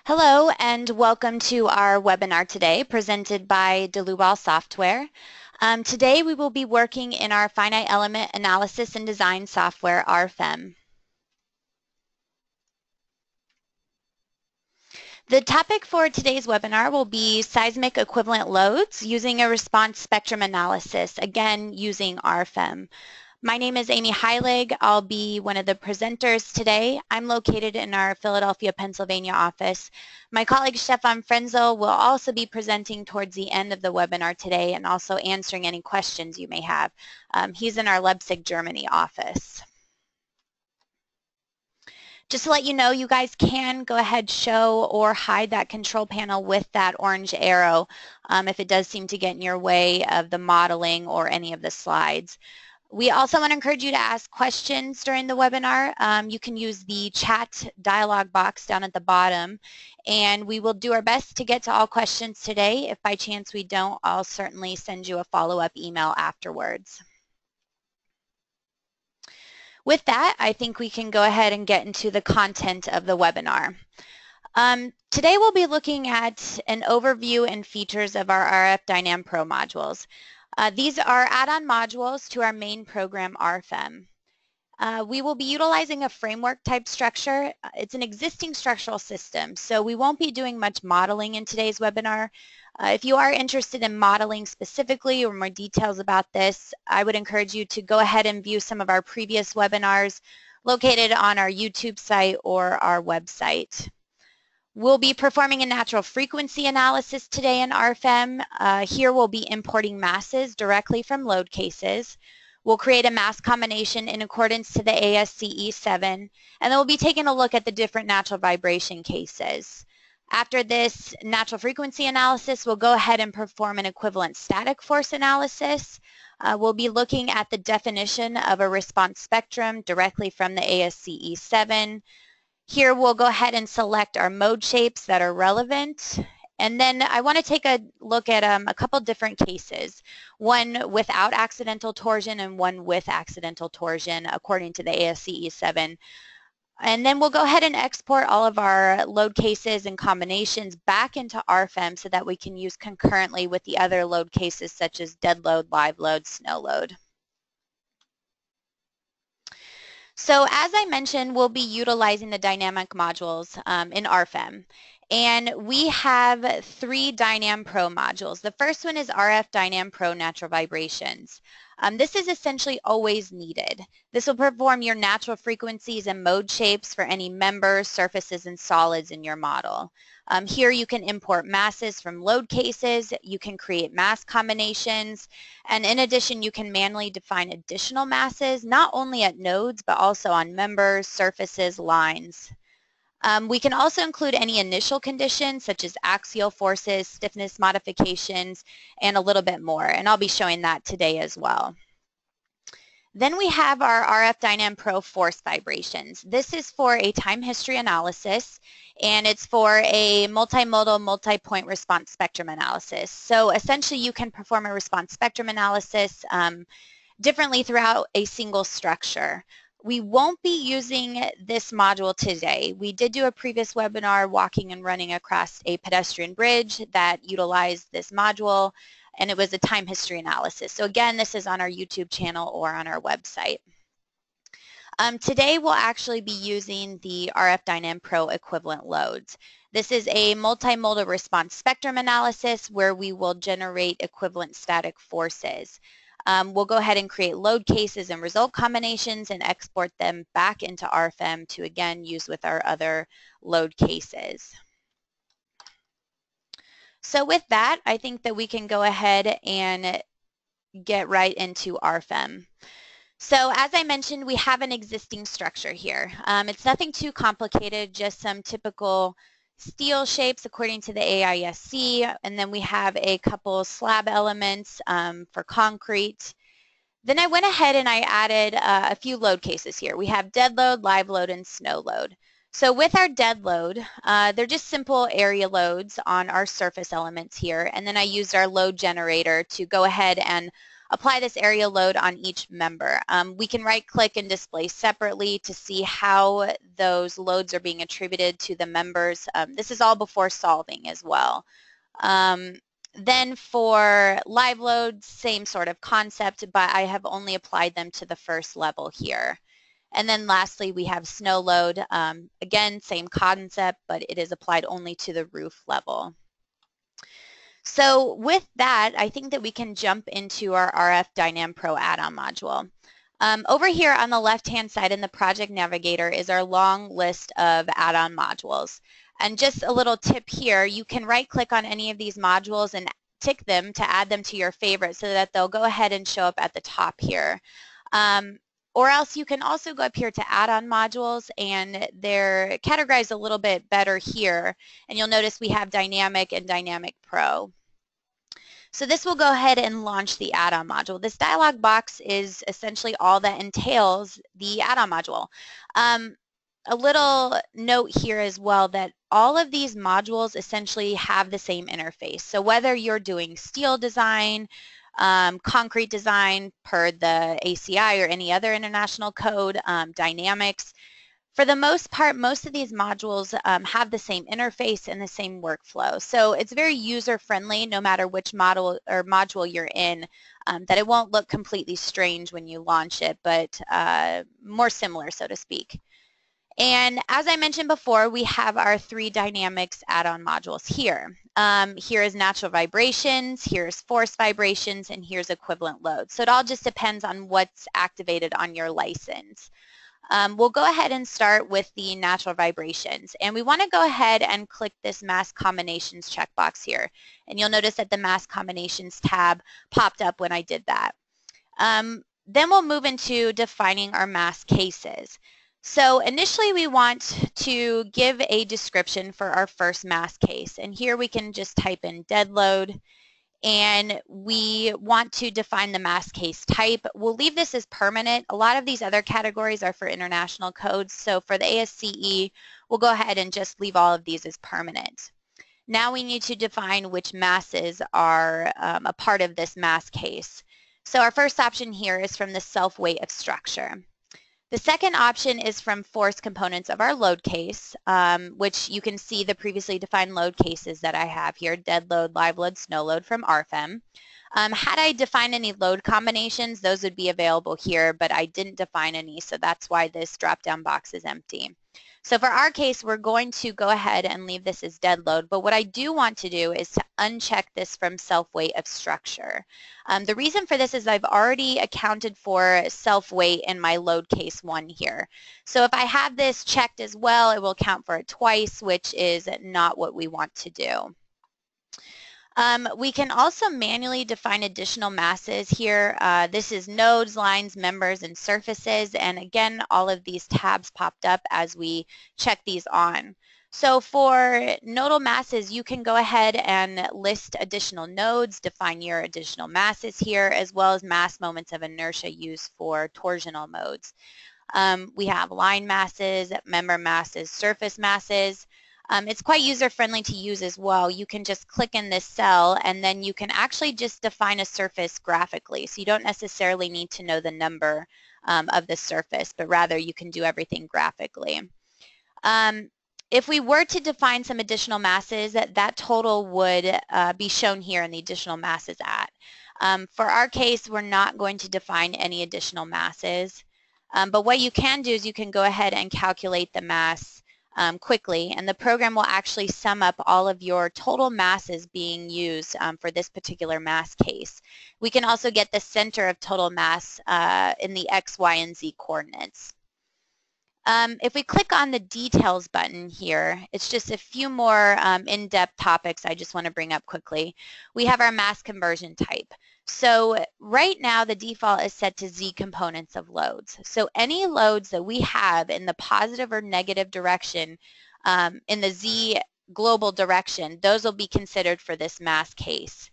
Hello and welcome to our webinar today presented by Dlubal Software. Today we will be working in our finite element analysis and design software, RFEM. The topic for today's webinar will be seismic equivalent loads using a response spectrum analysis, again using RFEM. My name is Amy Heilig. I'll be one of the presenters today. I'm located in our Philadelphia, Pennsylvania office. My colleague Stefan Frenzel will also be presenting towards the end of the webinar today and also answering any questions you may have. He's in our Leipzig, Germany office. Just to let you know, you guys can go ahead, show or hide that control panel with that orange arrow if it does seem to get in your way of the modeling or any of the slides. We also want to encourage you to ask questions during the webinar. You can use the chat dialog box down at the bottom, and we will do our best to get to all questions today. If by chance we don't, I'll certainly send you a follow-up email afterwards. With that, I think we can go ahead and get into the content of the webinar. Today we'll be looking at an overview and features of our RF-DYNAM Pro modules. These are add-on modules to our main program, RFEM. We will be utilizing a framework type structure. It's an existing structural system, so we won't be doing much modeling in today's webinar. If you are interested in modeling specifically or more details about this, I would encourage you to go ahead and view some of our previous webinars located on our YouTube site or our website. We'll be performing a natural frequency analysis today in RFEM. Here we'll be importing masses directly from load cases. We'll create a mass combination in accordance to the ASCE 7, and then we'll be taking a look at the different natural vibration cases. After this natural frequency analysis, we'll go ahead and perform an equivalent static force analysis. We'll be looking at the definition of a response spectrum directly from the ASCE 7. Here we'll go ahead and select our mode shapes that are relevant, and then I want to take a look at a couple different cases, one without accidental torsion and one with accidental torsion according to the ASCE 7. And then we'll go ahead and export all of our load cases and combinations back into RFEM so that we can use concurrently with the other load cases such as dead load, live load, snow load. So as I mentioned, we'll be utilizing the dynamic modules in RFEM. And we have 3 DYNAM Pro modules. The first one is RF-DYNAM Pro Natural Vibrations. This is essentially always needed. This will perform your natural frequencies and mode shapes for any members, surfaces, and solids in your model. Here you can import masses from load cases, you can create mass combinations, and in addition you can manually define additional masses, not only at nodes but also on members, surfaces, lines. We can also include any initial conditions such as axial forces, stiffness modifications, and a little bit more, and I'll be showing that today as well. Then we have our RF-DYNAM Pro force vibrations. This is for a time history analysis, and it's for a multimodal multi-point response spectrum analysis. So essentially you can perform a response spectrum analysis differently throughout a single structure. We won't be using this module today. We did do a previous webinar walking and running across a pedestrian bridge that utilized this module, and it was a time history analysis. So again, this is on our YouTube channel or on our website. Today we'll actually be using the RF-DYNAM Pro equivalent loads. This is a multimodal response spectrum analysis where we will generate equivalent static forces. We'll go ahead and create load cases and result combinations and export them back into RFEM to again use with our other load cases. So with that, I think that we can go ahead and get right into RFEM. So as I mentioned, we have an existing structure here. It's nothing too complicated, just some typical steel shapes according to the AISC, and then we have a couple slab elements for concrete. Then I went ahead and I added a few load cases here. We have dead load, live load, and snow load. So with our dead load, they're just simple area loads on our surface elements here, and then I used our load generator to go ahead and apply this area load on each member. We can right-click and display separately to see how those loads are being attributed to the members. This is all before solving as well. Then for live loads, same sort of concept, but I have only applied them to the first level here. And then lastly, we have snow load. Again, same concept, but it is applied only to the roof level. So with that, I think that we can jump into our RF-DYNAM Pro add-on module. Over here on the left-hand side in the project navigator is our long list of add-on modules. And just a little tip here, you can right-click on any of these modules and tick them to add them to your favorites so that they'll go ahead and show up at the top here. Or else you can also go up here to add-on modules, and they're categorized a little bit better here. And you'll notice we have Dynamic and Dynamic Pro. So this will go ahead and launch the add-on module. This dialog box is essentially all that entails the add-on module. A little note here as well that all of these modules essentially have the same interface. So whether you're doing steel design, concrete design per the ACI or any other international code, dynamics, for the most part, most of these modules have the same interface and the same workflow. So it's very user-friendly no matter which model or module you're in, that it won't look completely strange when you launch it, but more similar, so to speak. And as I mentioned before, we have our 3 dynamics add-on modules here. Here is natural vibrations, here's force vibrations, and here's equivalent loads. So it all just depends on what's activated on your license. We'll go ahead and start with the natural vibrations. And we want to go ahead and click this mass combinations checkbox here. And you'll notice that the mass combinations tab popped up when I did that. Then we'll move into defining our mass cases. So initially we want to give a description for our first mass case, and here we can just type in dead load, and we want to define the mass case type. We'll leave this as permanent. A lot of these other categories are for international codes, so for the ASCE we'll go ahead and just leave all of these as permanent. Now we need to define which masses are a part of this mass case. So our first option here is from the self-weight of structure. The second option is from force components of our load case, which you can see the previously defined load cases that I have here, dead load, live load, snow load from RFEM. Had I defined any load combinations, those would be available here, but I didn't define any, so that's why this drop-down box is empty. So for our case, we're going to go ahead and leave this as dead load, but what I do want to do is to uncheck this from self-weight of structure. The reason for this is I've already accounted for self-weight in my load case 1 here. So if I have this checked as well, it will count for it twice, which is not what we want to do. We can also manually define additional masses here. This is nodes, lines, members, and surfaces, and again, all of these tabs popped up as we check these on. So for nodal masses, you can go ahead and list additional nodes, define your additional masses here, as well as mass moments of inertia used for torsional modes. We have line masses, member masses, surface masses. It's quite user-friendly to use as well. You can just click in this cell and then you can actually just define a surface graphically. So you don't necessarily need to know the number of the surface, but rather you can do everything graphically. If we were to define some additional masses, that total would be shown here in the additional masses at. For our case, we're not going to define any additional masses, but what you can do is you can go ahead and calculate the mass quickly, and the program will actually sum up all of your total masses being used for this particular mass case. We can also get the center of total mass in the X, Y, and Z coordinates. If we click on the details button here, it's just a few more in-depth topics I just want to bring up quickly. We have our mass conversion type. So right now the default is set to Z components of loads. So any loads that we have in the positive or negative direction in the Z global direction, those will be considered for this mass case.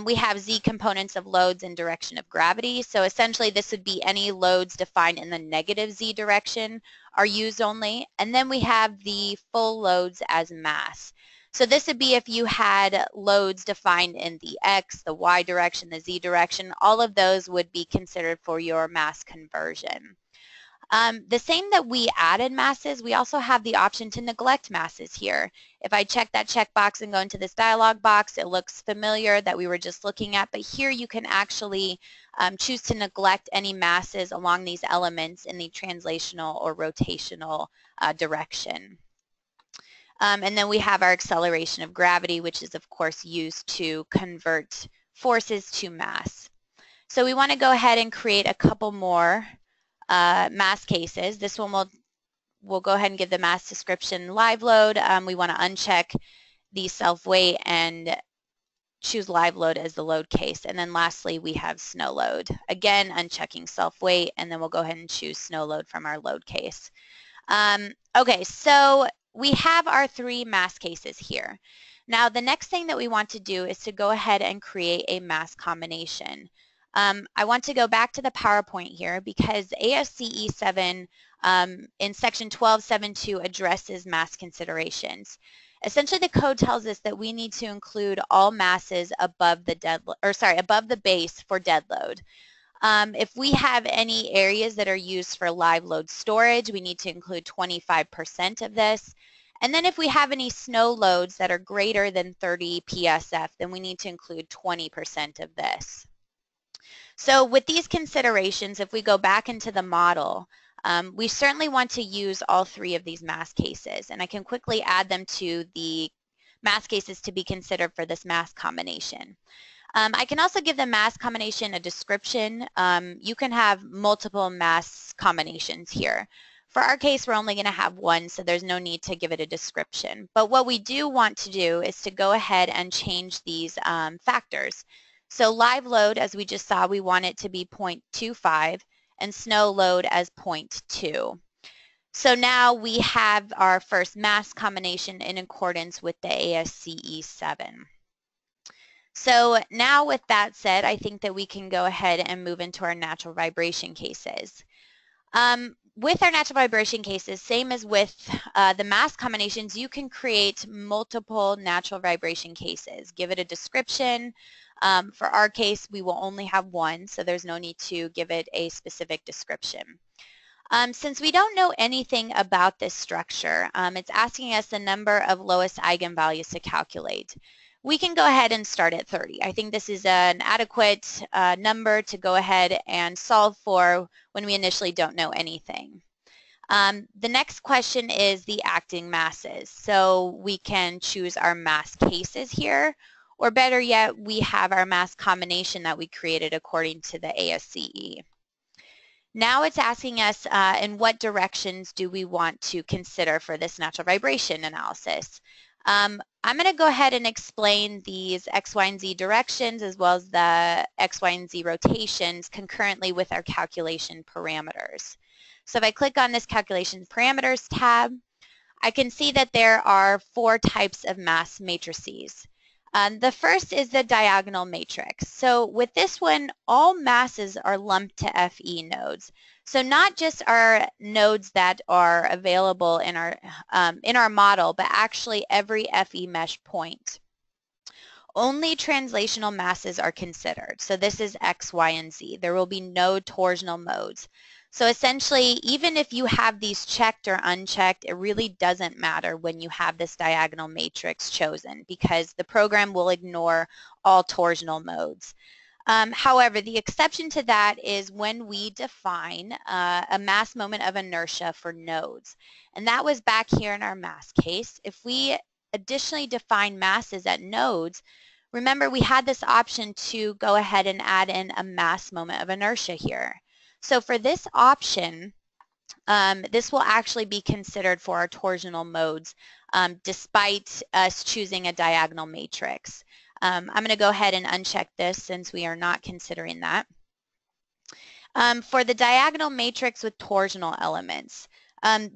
We have Z components of loads in direction of gravity. So essentially this would be any loads defined in the negative Z direction are used only. And then we have the full loads as mass. So this would be if you had loads defined in the X, the Y direction, the Z direction, all of those would be considered for your mass conversion. The same that we added masses, we also have the option to neglect masses here. If I check that checkbox and go into this dialog box, it looks familiar that we were just looking at, but here you can actually choose to neglect any masses along these elements in the translational or rotational direction. And then we have our acceleration of gravity, which is of course used to convert forces to mass. So we want to go ahead and create a couple more mass cases. This one we'll go ahead and give the mass description live load. We want to uncheck the self-weight and choose live load as the load case. And then lastly, we have snow load. Again, unchecking self-weight, and then we'll go ahead and choose snow load from our load case. Okay, so we have our three mass cases here. Now, the next thing that we want to do is to go ahead and create a mass combination. I want to go back to the PowerPoint here because ASCE 7 in section 12.7.2 addresses mass considerations. Essentially, the code tells us that we need to include all masses above the above the base for dead load. If we have any areas that are used for live load storage, we need to include 25% of this. And then if we have any snow loads that are greater than 30 PSF, then we need to include 20% of this. So with these considerations, if we go back into the model, we certainly want to use all three of these mass cases. And I can quickly add them to the mass cases to be considered for this mass combination. I can also give the mass combination a description. You can have multiple mass combinations here. For our case, we're only going to have one, so there's no need to give it a description. But what we do want to do is to go ahead and change these factors. So live load, as we just saw, we want it to be 0.25 and snow load as 0.2. So now we have our first mass combination in accordance with the ASCE 7. So now with that said, I think that we can go ahead and move into our natural vibration cases. With our natural vibration cases, same as with the mass combinations, you can create multiple natural vibration cases. Give it a description. For our case, we will only have one, so there's no need to give it a specific description. Since we don't know anything about this structure, it's asking us the number of lowest eigenvalues to calculate. We can go ahead and start at 30. I think this is an adequate number to go ahead and solve for when we initially don't know anything. The next question is the acting masses. So we can choose our mass cases here, or better yet, we have our mass combination that we created according to the ASCE. Now it's asking us in what directions do we want to consider for this natural vibration analysis. I'm going to go ahead and explain these X, Y, and Z directions as well as the X, Y, and Z rotations concurrently with our calculation parameters. So if I click on this calculation parameters tab, I can see that there are 4 types of mass matrices. The first is the diagonal matrix. So with this one, all masses are lumped to FE nodes. So not just our nodes that are available in our model, but actually every FE mesh point. Only translational masses are considered. So this is X, Y, and Z. There will be no torsional modes. So essentially, even if you have these checked or unchecked, it really doesn't matter when you have this diagonal matrix chosen because the program will ignore all torsional modes. However, the exception to that is when we define a mass moment of inertia for nodes. And that was back here in our mass case. If we additionally define masses at nodes, remember we had this option to go ahead and add in a mass moment of inertia here. So for this option, this will actually be considered for our torsional modes despite us choosing a diagonal matrix. I'm going to go ahead and uncheck this since we are not considering that. For the diagonal matrix with torsional elements,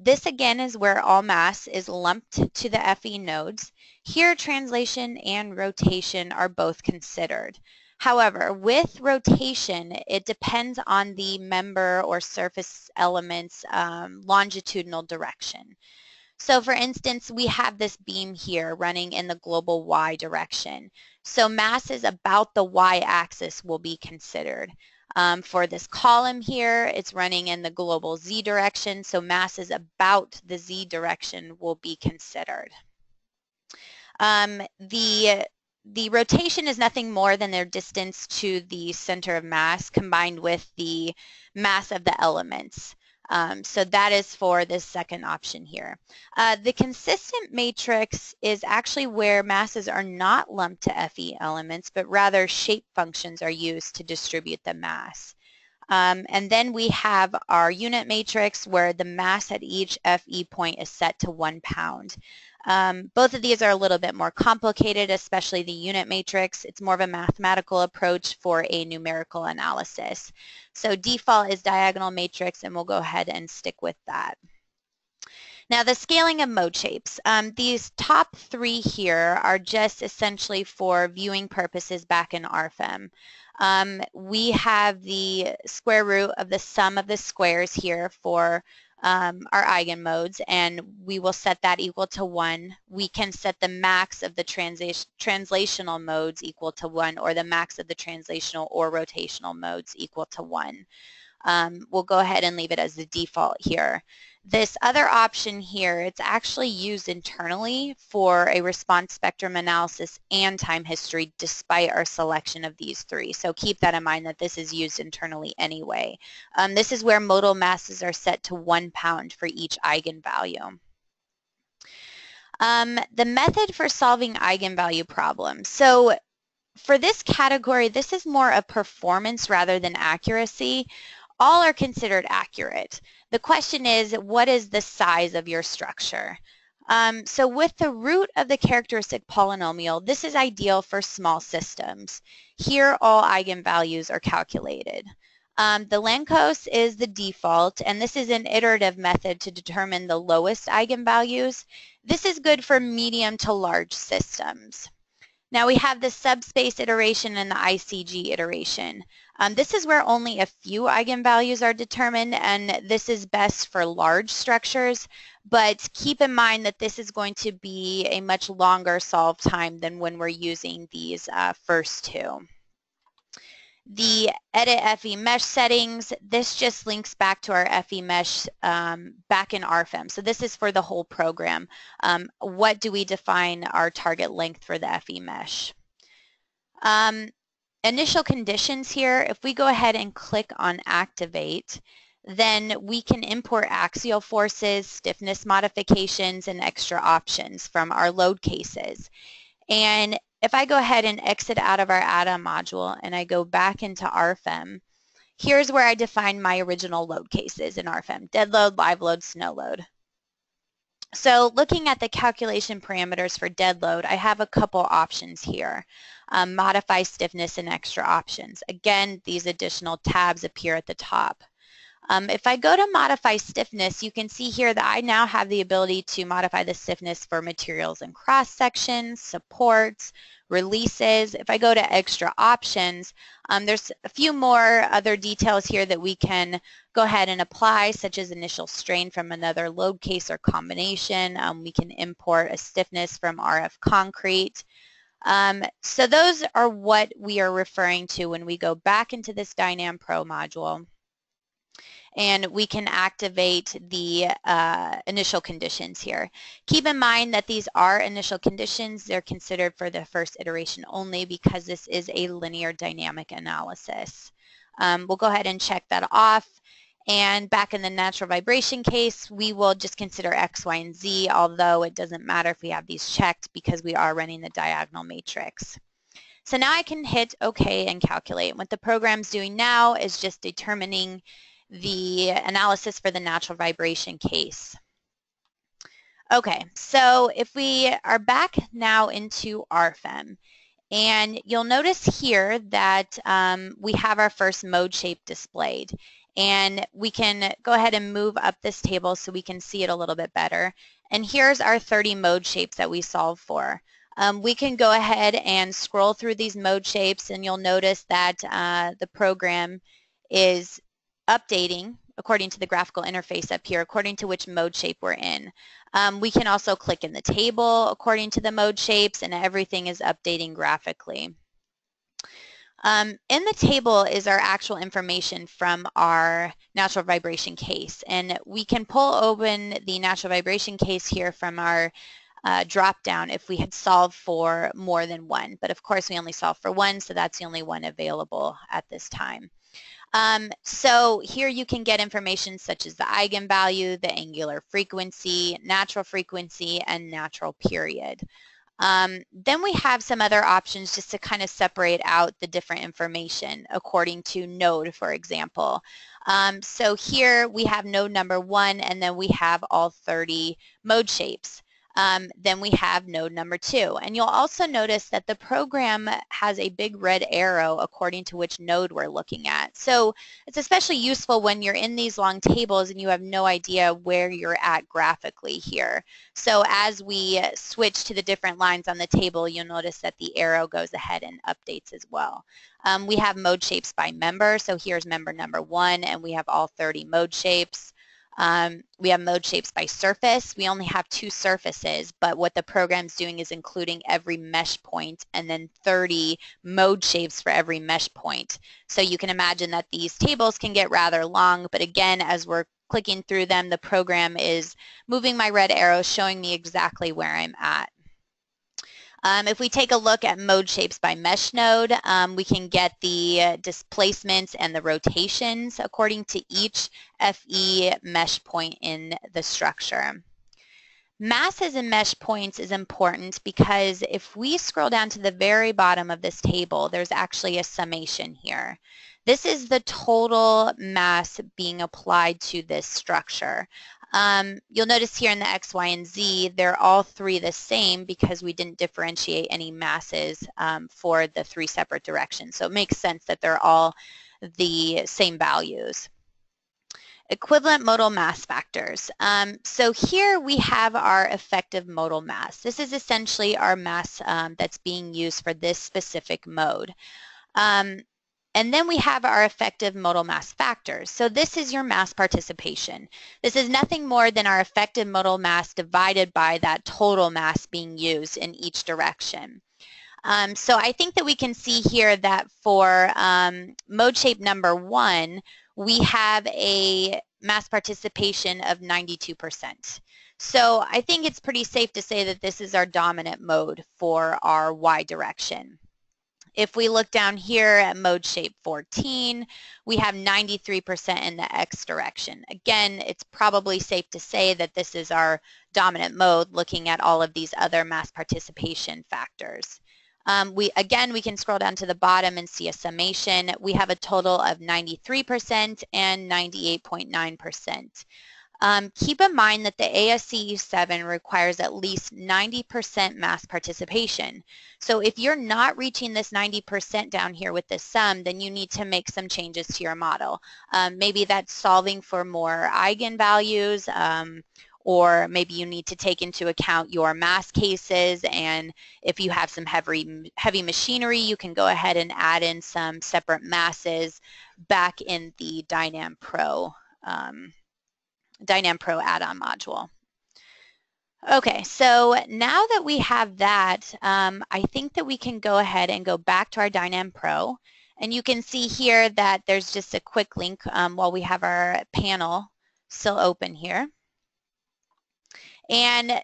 this again is where all mass is lumped to the FE nodes. Here translation and rotation are both considered. However, with rotation, it depends on the member or surface element's longitudinal direction. So for instance, we have this beam here running in the global y direction. So masses about the y-axis will be considered. For this column here, it's running in the global z direction, so masses about the z direction will be considered. The rotation is nothing more than their distance to the center of mass combined with the mass of the elements. So that is for this second option here. The consistent matrix is actually where masses are not lumped to FE elements, but rather shape functions are used to distribute the mass. And then we have our unit matrix where the mass at each FE point is set to 1 pound. Both of these are a little bit more complicated, especially the unit matrix. It's more of a mathematical approach for a numerical analysis. So default is diagonal matrix, and we'll go ahead and stick with that. Now the scaling of mode shapes. These top 3 here are just essentially for viewing purposes back in RFEM. We have the square root of the sum of the squares here for our eigenmodes, and we will set that equal to 1. We can set the max of the translational modes equal to 1, or the max of the translational or rotational modes equal to 1. We'll go ahead and leave it as the default here. This other option here, it's actually used internally for a response spectrum analysis and time history despite our selection of these 3. So keep that in mind that this is used internally anyway. This is where modal masses are set to 1 pound for each eigenvalue. The method for solving eigenvalue problems. So for this category, this is more of performance rather than accuracy. All are considered accurate. The question is, what is the size of your structure? So with the root of the characteristic polynomial, this is ideal for small systems. Here, all eigenvalues are calculated. The Lancos is the default, and this is an iterative method to determine the lowest eigenvalues. This is good for medium to large systems. Now we have the subspace iteration and the ICG iteration. This is where only a few eigenvalues are determined, and this is best for large structures, but keep in mind that this is going to be a much longer solve time than when we're using these first 2. The edit FE mesh settings, this just links back to our FE mesh back in RFEM. So this is for the whole program. What do we define our target length for the FE mesh? Initial conditions here, if we go ahead and click on activate, then we can import axial forces, stiffness modifications, and extra options from our load cases. And if I go ahead and exit out of our add-on module and I go back into RFEM, here's where I define my original load cases in RFEM: dead load, live load, snow load. So looking at the calculation parameters for dead load, I have a couple options here. Modify stiffness and extra options. Again, these additional tabs appear at the top. If I go to modify stiffness, you can see here that I now have the ability to modify the stiffness for materials and cross sections, supports, releases. If I go to extra options, there's a few more other details here that we can go ahead and apply, such as initial strain from another load case or combination. We can import a stiffness from RF concrete. So those are what we are referring to when we go back into this DYNAM Pro module, and we can activate the initial conditions here. Keep in mind that these are initial conditions. They're considered for the first iteration only because this is a linear dynamic analysis. We'll go ahead and check that off. And back in the natural vibration case, we will just consider X, Y, and Z, although it doesn't matter if we have these checked because we are running the diagonal matrix. So now I can hit OK and calculate. What the program's doing now is just determining the analysis for the natural vibration case. Okay, so if we are back now into RFEM, and you'll notice here that we have our first mode shape displayed. And we can go ahead and move up this table so we can see it a little bit better. And here's our 30 mode shapes that we solve for. We can go ahead and scroll through these mode shapes, and you'll notice that the program is updating according to the graphical interface up here, according to which mode shape we're in. We can also click in the table according to the mode shapes, and everything is updating graphically. In the table is our actual information from our natural vibration case, and we can pull open the natural vibration case here from our drop down if we had solved for more than one, but of course we only solved for one, so that's the only one available at this time. So here you can get information such as the eigenvalue, the angular frequency, natural frequency, and natural period. Then we have some other options just to kind of separate out the different information according to node, for example. So here we have node number 1, and then we have all 30 mode shapes. Then we have node number 2, and you'll also notice that the program has a big red arrow according to which node we're looking at. So it's especially useful when you're in these long tables and you have no idea where you're at graphically here. So as we switch to the different lines on the table, you'll notice that the arrow goes ahead and updates as well. We have mode shapes by member, so here's member number 1, and we have all 30 mode shapes. We have mode shapes by surface. We only have 2 surfaces, but what the program's doing is including every mesh point and then 30 mode shapes for every mesh point. So you can imagine that these tables can get rather long, but again, as we're clicking through them, the program is moving my red arrow, showing me exactly where I'm at. If we take a look at mode shapes by mesh node, we can get the displacements and the rotations according to each FE mesh point in the structure. Masses and mesh points is important because if we scroll down to the very bottom of this table, there's actually a summation here. This is the total mass being applied to this structure. You'll notice here in the X, Y, and Z, they're all 3 the same because we didn't differentiate any masses for the 3 separate directions. So it makes sense that they're all the same values. Equivalent modal mass factors. So here we have our effective modal mass. This is essentially our mass that's being used for this specific mode. And then we have our effective modal mass factors. So this is your mass participation. This is nothing more than our effective modal mass divided by that total mass being used in each direction. So I think that we can see here that for mode shape number 1, we have a mass participation of 92%. So I think it's pretty safe to say that this is our dominant mode for our Y direction. If we look down here at mode shape 14, we have 93% in the X direction. Again, it's probably safe to say that this is our dominant mode looking at all of these other mass participation factors. We can scroll down to the bottom and see a summation. We have a total of 93% and 98.9%. Keep in mind that the ASCE E7 requires at least 90% mass participation. So if you're not reaching this 90% down here with this sum, then you need to make some changes to your model. Maybe that's solving for more eigenvalues, or maybe you need to take into account your mass cases, and if you have some heavy machinery, you can go ahead and add in some separate masses back in the DYNAM Pro add-on module. Okay, so now that we have that, I think that we can go ahead and go back to our DYNAM Pro, and you can see here that there's just a quick link while we have our panel still open here. And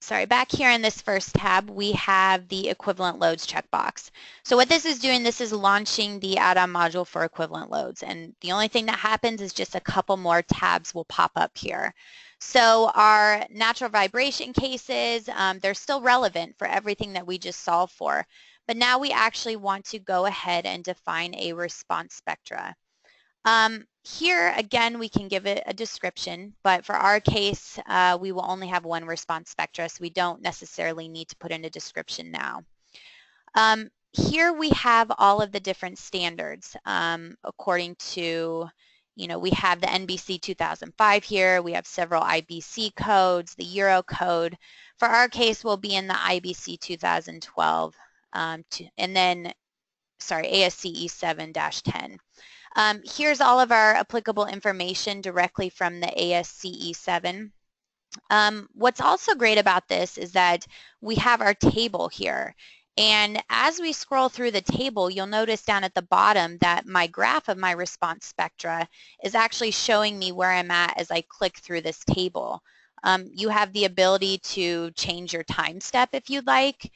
sorry, back here in this first tab, we have the equivalent loads checkbox. So what this is doing, this is launching the add-on module for equivalent loads. And the only thing that happens is just a couple more tabs will pop up here. So our natural vibration cases, they're still relevant for everything that we just solved for. But now we actually want to go ahead and define a response spectra. Here, again, we can give it a description, but for our case, we will only have one response spectra, so we don't necessarily need to put in a description now. Here we have all of the different standards according to, we have the NBC 2005 here, we have several IBC codes, the Euro code. For our case, we'll be in the IBC 2012, and then, sorry, ASCE E7-10. Here's all of our applicable information directly from the ASCE 7. What's also great about this is that we have our table here. And as we scroll through the table, you'll notice down at the bottom that my graph of my response spectra is actually showing me where I'm at as I click through this table. You have the ability to change your time step if you'd like,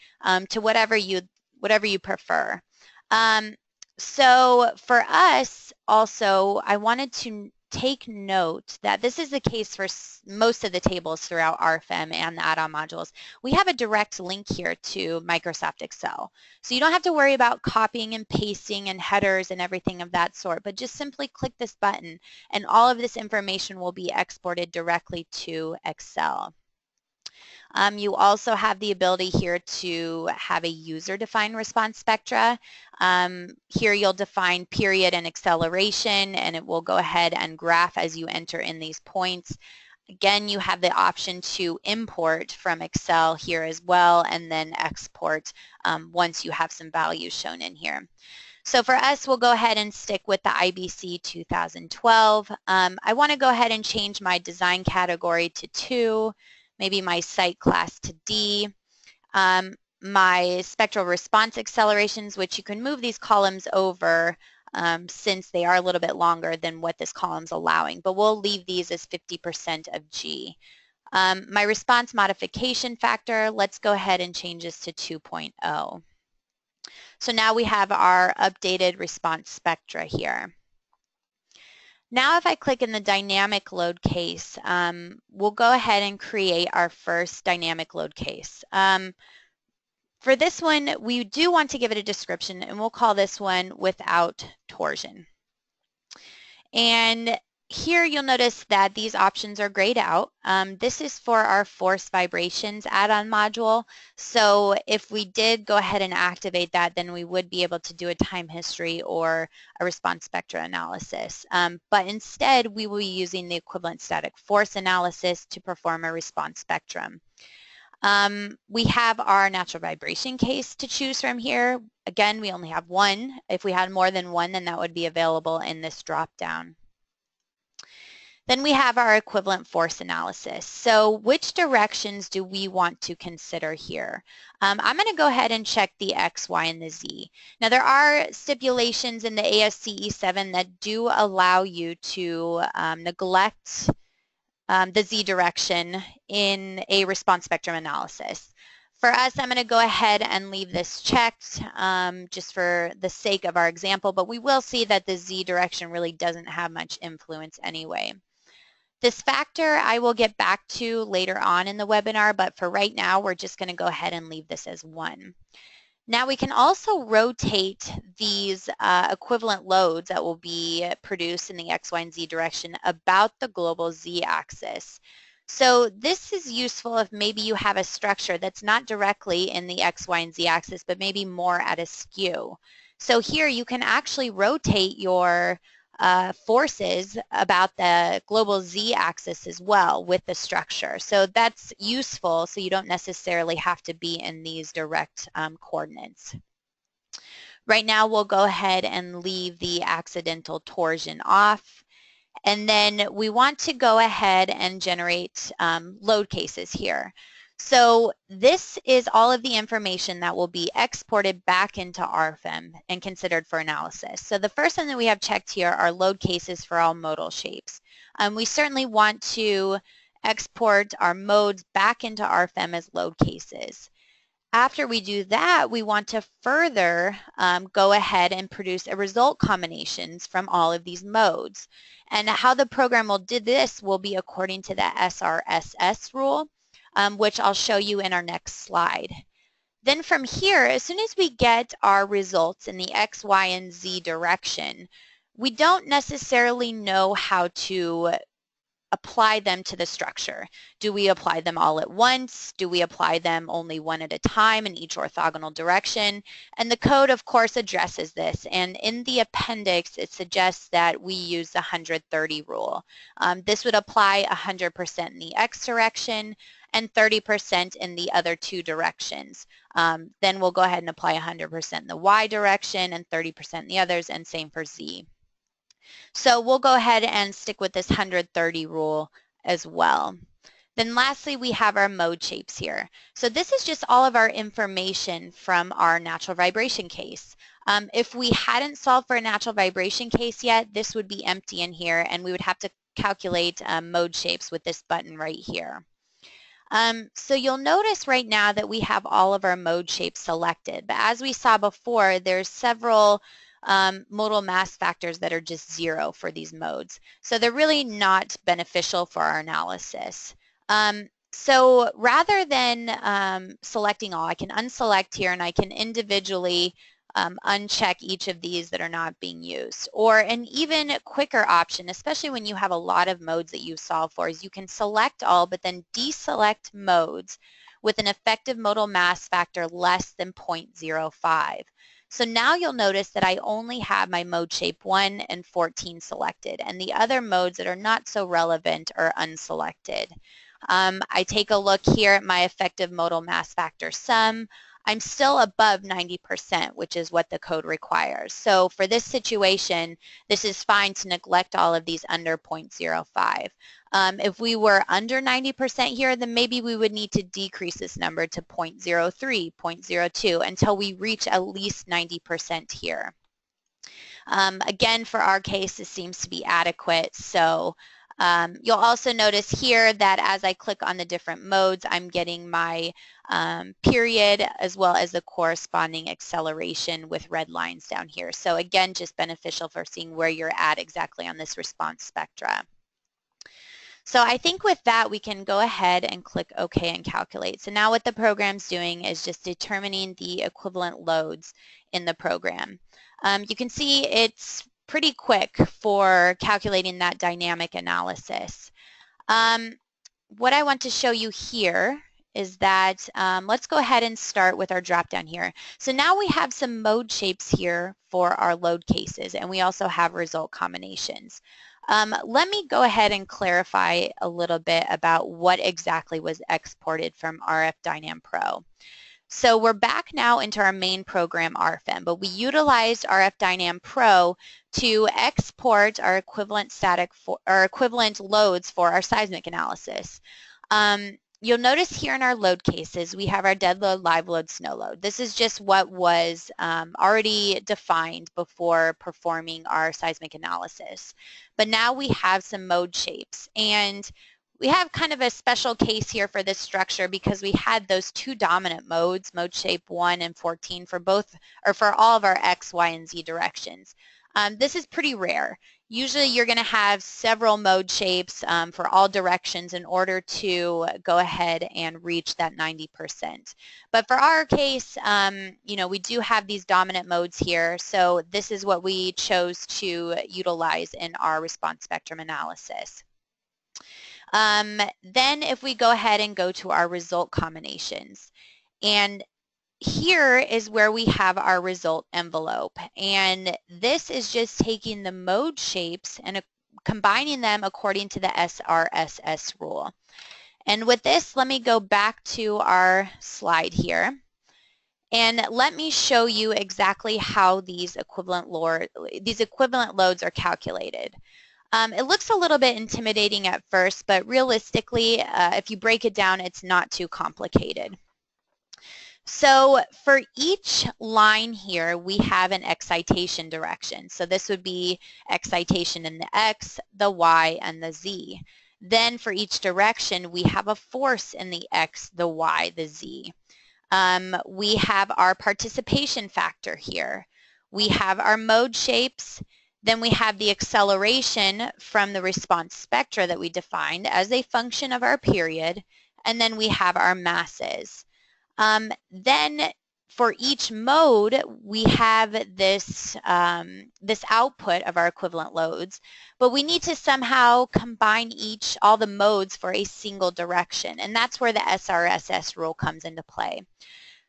to whatever you prefer. So for us also, I wanted to take note that this is the case for most of the tables throughout RFEM and the add-on modules. We have a direct link here to Microsoft Excel. So you don't have to worry about copying and pasting and headers and everything of that sort, but just simply click this button and all of this information will be exported directly to Excel. You also have the ability here to have a user-defined response spectra. Here you'll define period and acceleration, and it will go ahead and graph as you enter in these points. Again, you have the option to import from Excel here as well, and then export once you have some values shown in here. So for us, we'll go ahead and stick with the IBC 2012. I want to go ahead and change my design category to 2. Maybe my site class to D, my spectral response accelerations, which you can move these columns over since they are a little bit longer than what this column's allowing, but we'll leave these as 50% of G. My response modification factor, let's go ahead and change this to 2.0. So now we have our updated response spectra here. Now if I click in the dynamic load case, we'll go ahead and create our first dynamic load case. For this one, we do want to give it a description, and we'll call this one without torsion. And here you'll notice that these options are grayed out. This is for our force vibrations add-on module. So if we did go ahead and activate that, then we would be able to do a time history or a response spectra analysis. But instead, we will be using the equivalent static force analysis to perform a response spectrum. We have our natural vibration case to choose from here. Again, we only have one. If we had more than one, then that would be available in this drop-down. Then we have our equivalent force analysis. So which directions do we want to consider here? I'm going to go ahead and check the X, Y, and the Z. Now there are stipulations in the ASCE 7 that do allow you to neglect the Z direction in a response spectrum analysis. For us, I'm going to go ahead and leave this checked just for the sake of our example, but we will see that the Z direction really doesn't have much influence anyway. This factor I will get back to later on in the webinar, but for right now, we're just going to go ahead and leave this as 1. Now we can also rotate these equivalent loads that will be produced in the X, Y, and Z direction about the global Z axis. So this is useful if maybe you have a structure that's not directly in the X, Y, and Z axis, but maybe more at a skew. So here you can actually rotate your forces about the global Z axis as well with the structure. So that's useful, so you don't necessarily have to be in these direct coordinates. Right now we'll go ahead and leave the accidental torsion off. And then we want to go ahead and generate load cases here. So this is all of the information that will be exported back into RFEM and considered for analysis. So the first thing that we have checked here are load cases for all modal shapes. We certainly want to export our modes back into RFEM as load cases. After we do that, we want to further go ahead and produce a result combinations from all of these modes. And how the program will do this will be according to the SRSS rule, which I'll show you in our next slide. Then from here, as soon as we get our results in the X, Y, and Z direction, we don't necessarily know how to apply them to the structure. Do we apply them all at once? Do we apply them only one at a time in each orthogonal direction? And the code, of course, addresses this. And in the appendix, it suggests that we use the 130 rule. This would apply 100% in the X direction and 30% in the other 2 directions. Then we'll go ahead and apply 100% in the Y direction and 30% in the others, and same for Z. So we'll go ahead and stick with this 130 rule as well. Then lastly, we have our mode shapes here. So this is just all of our information from our natural vibration case. If we hadn't solved for a natural vibration case yet, this would be empty in here, and we would have to calculate mode shapes with this button right here. So you'll notice right now that we have all of our mode shapes selected. But as we saw before, there's several modal mass factors that are just 0 for these modes. So they're really not beneficial for our analysis. So rather than selecting all, I can unselect here and I can individually uncheck each of these that are not being used. Or an even quicker option, especially when you have a lot of modes that you solve for, is you can select all but then deselect modes with an effective modal mass factor less than 0.05. So now you'll notice that I only have my mode shape 1 and 14 selected, and the other modes that are not so relevant are unselected. I take a look here at my effective modal mass factor sum. I'm still above 90%, which is what the code requires. So for this situation, this is fine to neglect all of these under 0.05. If we were under 90% here, then maybe we would need to decrease this number to 0.03, 0.02 until we reach at least 90% here. Again, for our case, this seems to be adequate. So you'll also notice here that as I click on the different modes, I'm getting my period as well as the corresponding acceleration with red lines down here. So again, just beneficial for seeing where you're at exactly on this response spectra. So I think with that, we can go ahead and click OK and calculate. So now what the program's doing is just determining the equivalent loads in the program. You can see it's pretty quick for calculating that dynamic analysis. What I want to show you here is that let's go ahead and start with our drop down here. So now we have some mode shapes here for our load cases, and we also have result combinations. Let me go ahead and clarify a little bit about what exactly was exported from RF-DYNAM Pro. So we're back now into our main program RFEM, but we utilized RF-DYNAM Pro to export our equivalent loads for our seismic analysis. You'll notice here in our load cases, we have our dead load, live load, snow load. This is just what was already defined before performing our seismic analysis. But now we have some mode shapes, and we have kind of a special case here for this structure because we had those two dominant modes, mode shape 1 and 14, for both, or for all of our X, Y, and Z directions. This is pretty rare. Usually you're going to have several mode shapes for all directions in order to go ahead and reach that 90%. But for our case, you know, we do have these dominant modes here, so this is what we chose to utilize in our response spectrum analysis. Then if we go ahead and go to our result combinations, and here is where we have our result envelope, and this is just taking the mode shapes and combining them according to the SRSS rule. And with this, let me go back to our slide here, and let me show you exactly how these equivalent loads are calculated. It looks a little bit intimidating at first, but realistically, if you break it down, it's not too complicated. So for each line here, we have an excitation direction. So this would be excitation in the X, the Y, and the Z. Then for each direction, we have a force in the X, the Y, the Z. We have our participation factor here. We have our mode shapes. Then we have the acceleration from the response spectra that we defined as a function of our period. And then we have our masses. Then for each mode, we have this, this output of our equivalent loads, but we need to somehow combine all the modes for a single direction, and that's where the SRSS rule comes into play.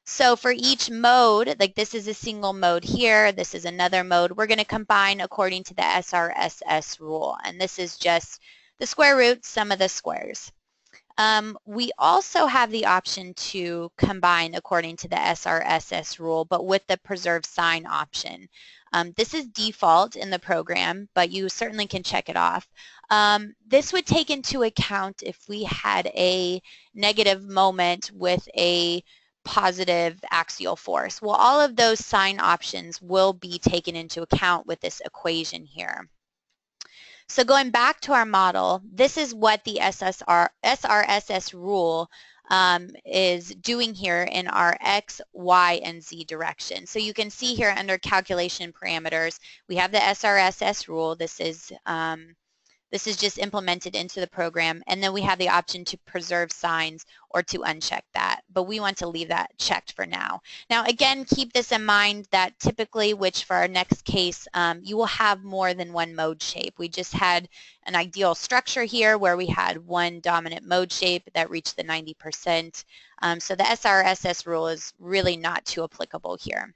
So for each mode, like this is a single mode here, this is another mode, we're going to combine according to the SRSS rule, and this is just the square root, sum of the squares. We also have the option to combine according to the SRSS rule, but with the preserve sign option. This is default in the program, but you certainly can check it off. This would take into account if we had a negative moment with a positive axial force. Well, all of those sign options will be taken into account with this equation here. So going back to our model, this is what the SRSS rule is doing here in our X, Y, and Z direction. So you can see here under calculation parameters, we have the SRSS rule. This is just implemented into the program, and then we have the option to preserve signs or to uncheck that, but we want to leave that checked for now. Now again, keep this in mind that typically, which for our next case, you will have more than one mode shape. We just had an ideal structure here where we had one dominant mode shape that reached the 90%, so the SRSS rule is really not too applicable here.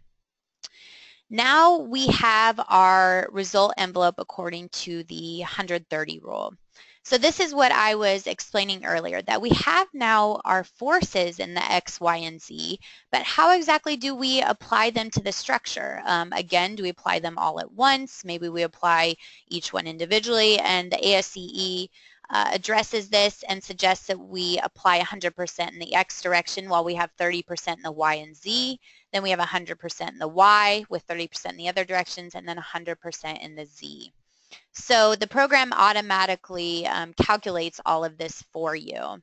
Now we have our result envelope according to the 130 rule. So this is what I was explaining earlier, that we have now our forces in the X, Y, and Z, but how exactly do we apply them to the structure? Again, do we apply them all at once? Maybe we apply each one individually, and the ASCE addresses this and suggests that we apply 100% in the X direction while we have 30% in the Y and Z. Then we have 100% in the Y with 30% in the other directions, and then 100% in the Z. So the program automatically calculates all of this for you.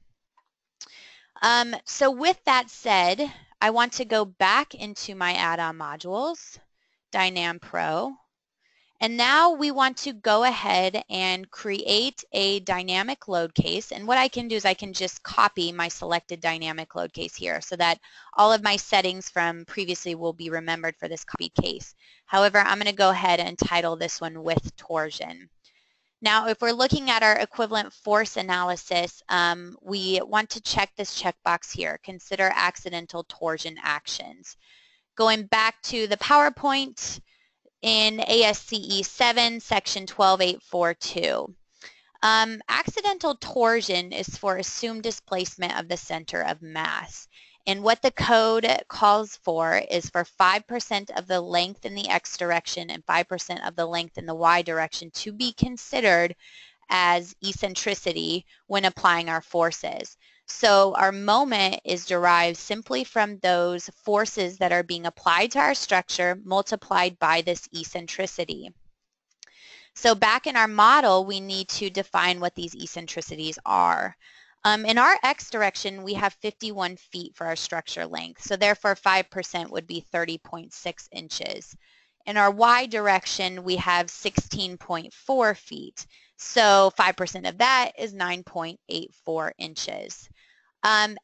So with that said, I want to go back into my add-on modules, DYNAM Pro. And now we want to go ahead and create a dynamic load case. And what I can do is I can just copy my selected dynamic load case here so that all of my settings from previously will be remembered for this copied case. However, I'm going to go ahead and title this one with torsion. Now, if we're looking at our equivalent force analysis, we want to check this checkbox here, consider accidental torsion actions. Going back to the PowerPoint, in ASCE 7, section 12842. Accidental torsion is for assumed displacement of the center of mass. And what the code calls for is for 5% of the length in the X direction and 5% of the length in the Y direction to be considered as eccentricity when applying our forces. So our moment is derived simply from those forces that are being applied to our structure multiplied by this eccentricity. So back in our model, we need to define what these eccentricities are. In our X direction, we have 51 feet for our structure length. So therefore, 5% would be 30.6 inches. In our Y direction, we have 16.4 feet. So 5% of that is 9.84 inches.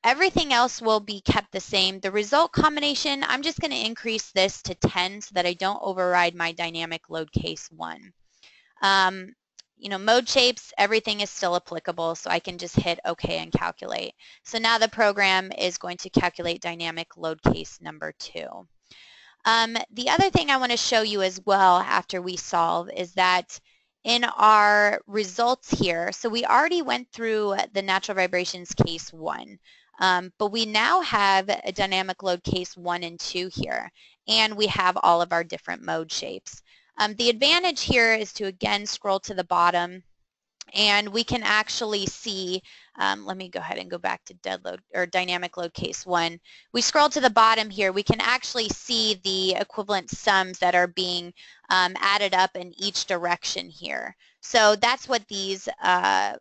Everything else will be kept the same. The result combination, I'm just going to increase this to 10 so that I don't override my dynamic load case 1. Mode shapes, everything is still applicable, so I can just hit OK and calculate. So now the program is going to calculate dynamic load case number 2. The other thing I want to show you as well after we solve is that in our results here, so we already went through the natural vibrations case 1, but we now have a dynamic load case 1 and 2 here, and we have all of our different mode shapes. The advantage here is to again scroll to the bottom, and we can actually see, let me go ahead and go back to dead load or dynamic load case 1. We scroll to the bottom here, we can actually see the equivalent sums that are being added up in each direction here. So that's what these are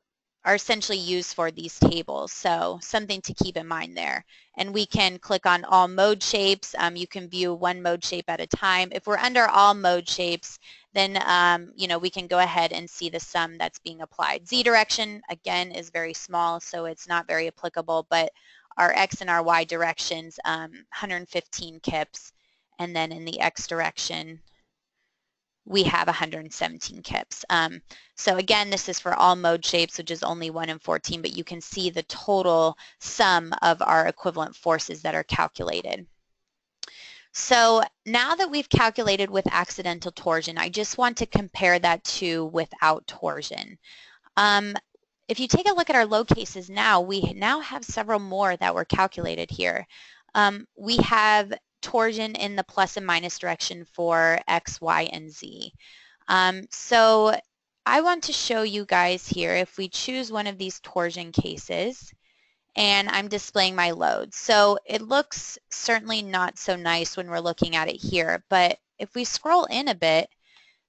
essentially used for, these tables. So something to keep in mind there. And we can click on all mode shapes. You can view one mode shape at a time. If we're under all mode shapes, then we can go ahead and see the sum that's being applied. Z direction, again, is very small, so it's not very applicable, but our X and our Y directions, 115 kips, and then in the X direction, we have 117 kips. So again, this is for all mode shapes, which is only 1 in 14, but you can see the total sum of our equivalent forces that are calculated. So now that we've calculated with accidental torsion, I just want to compare that to without torsion. if you take a look at our load cases now, we now have several more that were calculated here. We have torsion in the plus and minus direction for X, Y, and Z. So I want to show you guys here, if we choose one of these torsion cases, and I'm displaying my load. So it looks certainly not so nice when we're looking at it here, but if we scroll in a bit,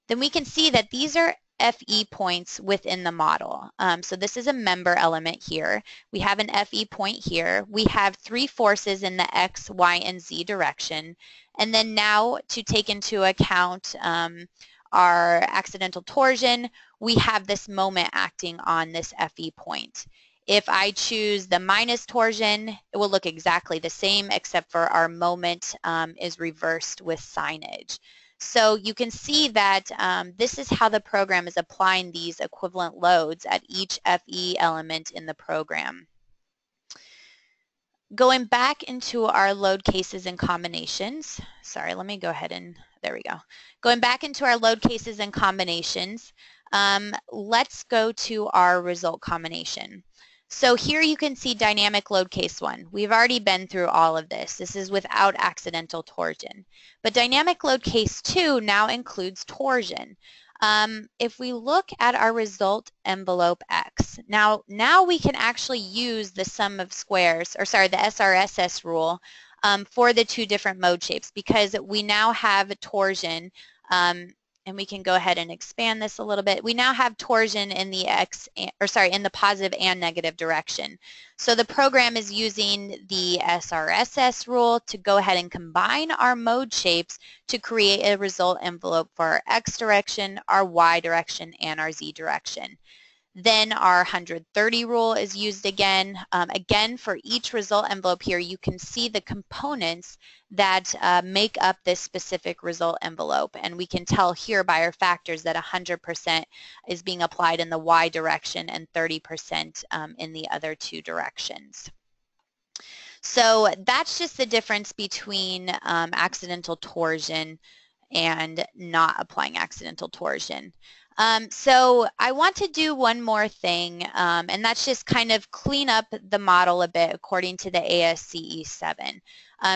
then we can see that these are FE points within the model. So this is a member element here. We have an FE point here. We have 3 forces in the X, Y, and Z direction. And then now, to take into account our accidental torsion, we have this moment acting on this FE point. If I choose the minus torsion, it will look exactly the same, except for our moment is reversed with signage. So you can see that this is how the program is applying these equivalent loads at each FE element in the program. Going back into our load cases and combinations, sorry, let me go ahead and, there we go. Going back into our load cases and combinations, let's go to our result combination. So here you can see dynamic load case 1. We've already been through all of this. This is without accidental torsion. But dynamic load case 2 now includes torsion. If we look at our result envelope X, now we can actually use the sum of squares, or sorry, the SRSS rule for the 2 different mode shapes, because we now have torsion, and we can go ahead and expand this a little bit. We now have torsion in the in the positive and negative direction. So the program is using the SRSS rule to go ahead and combine our mode shapes to create a result envelope for our X direction, our Y direction, and our Z direction. Then our 130 rule is used again. Again, for each result envelope here, you can see the components that make up this specific result envelope. And we can tell here by our factors that 100% is being applied in the Y direction and 30% in the other 2 directions. So that's just the difference between accidental torsion and not applying accidental torsion. So I want to do one more thing, and that's just kind of clean up the model a bit according to the ASCE 7.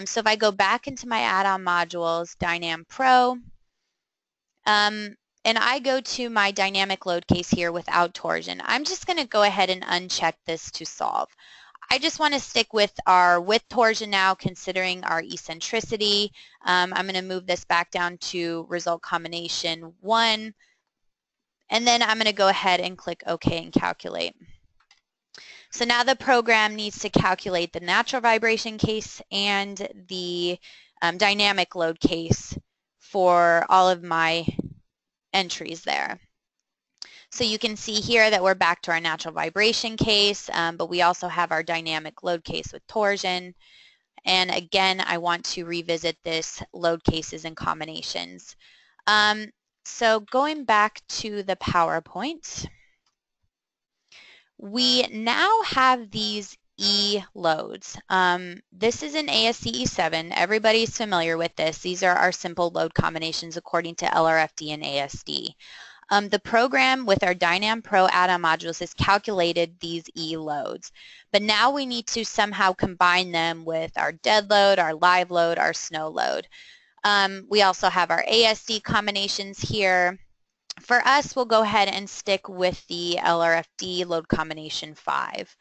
So if I go back into my add-on modules, DYNAM Pro, and I go to my dynamic load case here without torsion, I'm just going to go ahead and uncheck this to solve. I just want to stick with our with torsion now, considering our eccentricity. I'm going to move this back down to result combination 1. And then I'm going to go ahead and click OK and calculate. So now the program needs to calculate the natural vibration case and the dynamic load case for all of my entries there. So you can see here that we're back to our natural vibration case, but we also have our dynamic load case with torsion. And again, I want to revisit this load cases and combinations. So going back to the PowerPoint, we now have these E loads. This is an ASCE 7. Everybody's familiar with this. These are our simple load combinations according to LRFD and ASD. The program with our DYNAM Pro add-on modules has calculated these E loads, but now we need to somehow combine them with our dead load, our live load, our snow load. We also have our ASD combinations here. For us, we'll go ahead and stick with the LRFD load combination 5.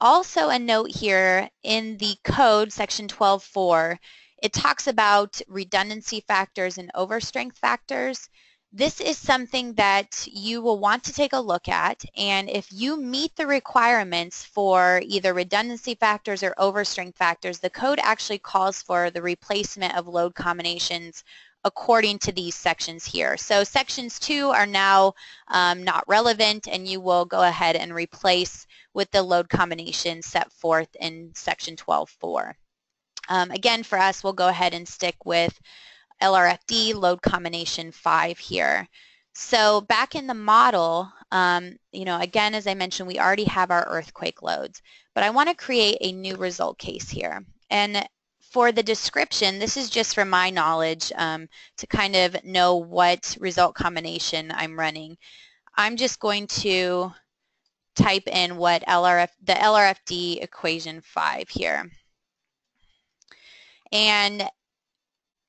Also a note here, in the code, section 12.4, it talks about redundancy factors and overstrength factors. This is something that you will want to take a look at, and if you meet the requirements for either redundancy factors or overstrength factors, the code actually calls for the replacement of load combinations according to these sections here. So sections 2 are now not relevant, and you will go ahead and replace with the load combination set forth in section 12.4. Again, for us, we'll go ahead and stick with LRFD load combination 5 here. So back in the model, again, as I mentioned, we already have our earthquake loads, but I want to create a new result case here. And for the description, this is just from my knowledge to kind of know what result combination I'm running. I'm just going to type in what the LRFD equation 5 here. And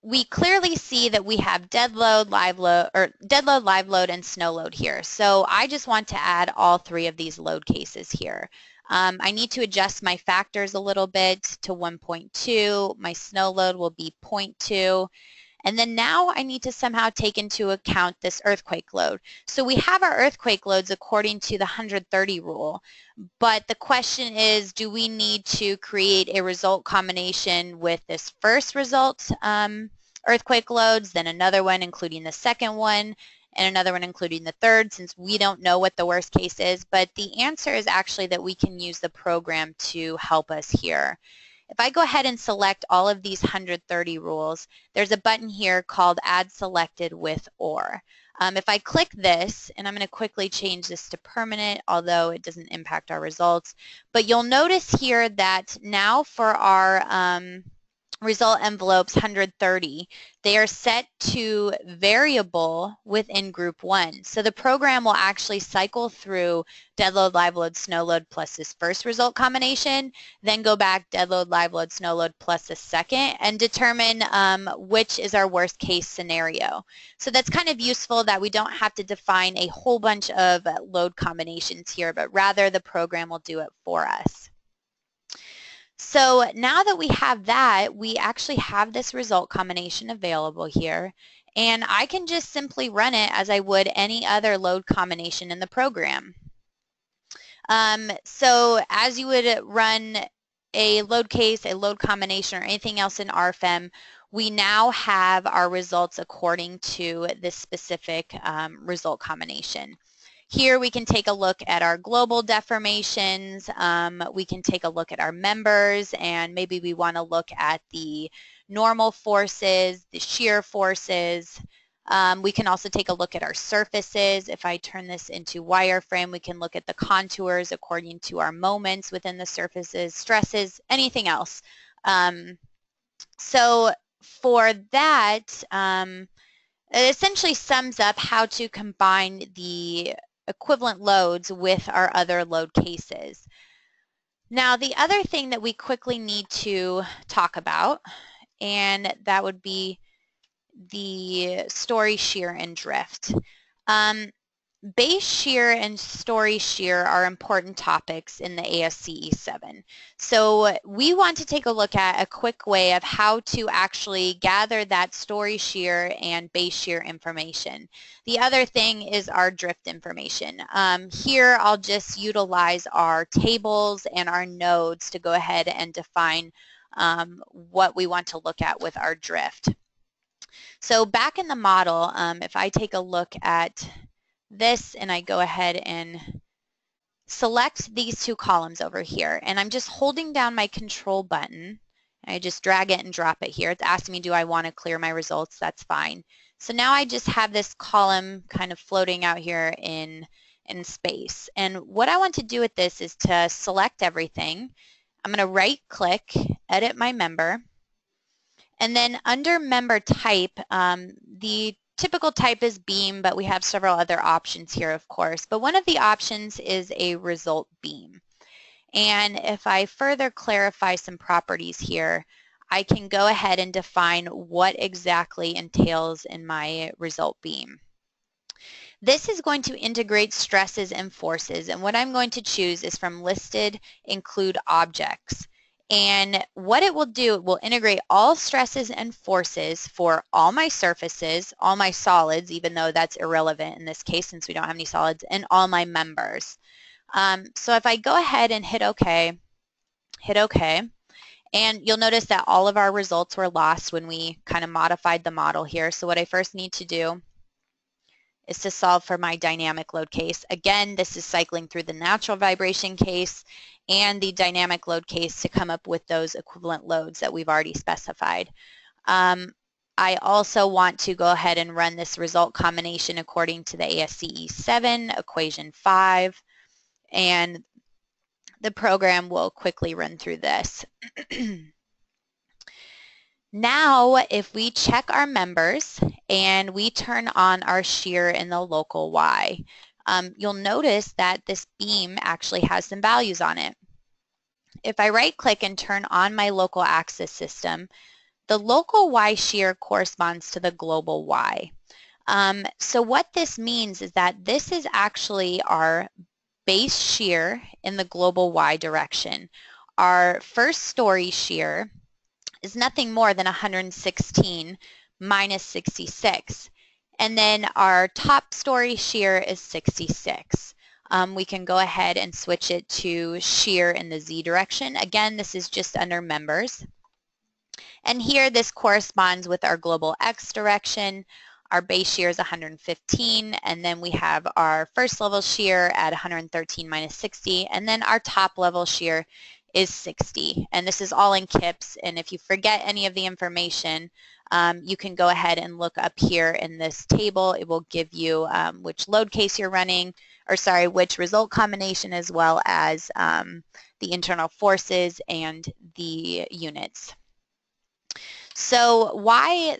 we clearly see that we have dead load, live load, and snow load here. So I just want to add all three of these load cases here. I need to adjust my factors a little bit to 1.2. My snow load will be 0.2. And then now I need to somehow take into account this earthquake load. So we have our earthquake loads according to the 130 rule, but the question is, do we need to create a result combination with this first result earthquake loads, then another one including the second one, and another one including the third, since we don't know what the worst case is? But the answer is actually that we can use the program to help us here. If I go ahead and select all of these 130 rules, there's a button here called Add Selected with Or. If I click this, and I'm going to quickly change this to permanent, although it doesn't impact our results, but you'll notice here that now for our result envelopes 130, they are set to variable within group 1. So the program will actually cycle through dead load, live load, snow load plus this first result combination, then go back dead load, live load, snow load plus the second, and determine which is our worst case scenario. So that's kind of useful that we don't have to define a whole bunch of load combinations here, but rather the program will do it for us. So now that we have that, we actually have this result combination available here, and I can just simply run it as I would any other load combination in the program. So as you would run a load case, a load combination, or anything else in RFEM, we now have our results according to this specific result combination. Here we can take a look at our global deformations, we can take a look at our members, and maybe we want to look at the normal forces, the shear forces. We can also take a look at our surfaces. If I turn this into wireframe, we can look at the contours according to our moments within the surfaces, stresses, anything else. So for that, it essentially sums up how to combine the equivalent loads with our other load cases. Now, the other thing that we quickly need to talk about, and that would be the story shear and drift. Base shear and story shear are important topics in the ASCE 7. So we want to take a look at a quick way of how to actually gather that story shear and base shear information. The other thing is our drift information. Here I'll just utilize our tables and our nodes to go ahead and define what we want to look at with our drift. So back in the model, if I take a look at this and I go ahead and select these two columns over here, and I'm just holding down my control button, I just drag it and drop it here. It's asking me, do I want to clear my results? That's fine. So now I just have this column kind of floating out here in space. And what I want to do with this is to select everything. I'm going to right click, edit my member, and then under member type, the typical type is beam, but we have several other options here, of course. But one of the options is a result beam. And if I further clarify some properties here, I can go ahead and define what exactly entails in my result beam. This is going to integrate stresses and forces, and what I'm going to choose is from listed include objects. And what it will do, it will integrate all stresses and forces for all my surfaces, all my solids, even though that's irrelevant in this case since we don't have any solids, and all my members. So if I go ahead and hit OK, and you'll notice that all of our results were lost when we kind of modified the model here. So what I first need to do is to solve for my dynamic load case. Again, this is cycling through the natural vibration case and the dynamic load case to come up with those equivalent loads that we've already specified. I also want to go ahead and run this result combination according to the ASCE 7, equation 5, and the program will quickly run through this. Now, if we check our members and we turn on our shear in the local Y, you'll notice that this beam actually has some values on it. If I right-click and turn on my local axis system, the local Y shear corresponds to the global Y. So what this means is that this is actually our base shear in the global Y direction. Our first story shear is nothing more than 116 minus 66. And then our top story shear is 66. We can go ahead and switch it to shear in the Z direction. Again, this is just under members. And here this corresponds with our global X direction. Our base shear is 115, and then we have our first level shear at 113 minus 60, and then our top level shear is 60. And this is all in kips, and if you forget any of the information, you can go ahead and look up here in this table. It will give you which load case you're running, or sorry, which result combination, as well as the internal forces and the units. So why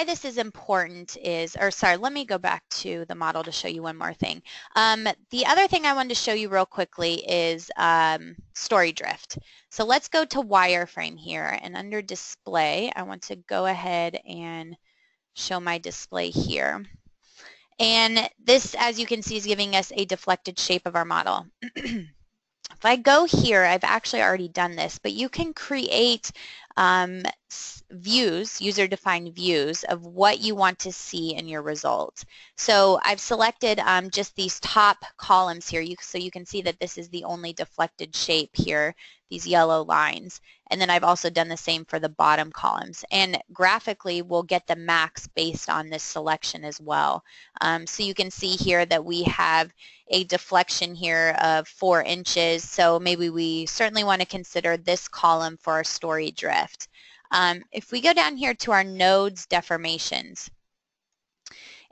this is important is, or sorry, let me go back to the model to show you one more thing. The other thing I wanted to show you real quickly is story drift. So let's go to wireframe here, and under display, I want to go ahead and show my display here. And this, as you can see, is giving us a deflected shape of our model. If I go here, I've actually already done this, but you can create views, user-defined views of what you want to see in your result. So I've selected just these top columns here, so you can see that this is the only deflected shape here, these yellow lines. And then I've also done the same for the bottom columns. And graphically, we'll get the max based on this selection as well. So you can see here that we have a deflection here of 4 inches. So maybe we certainly want to consider this column for our story drift. If we go down here to our nodes deformations,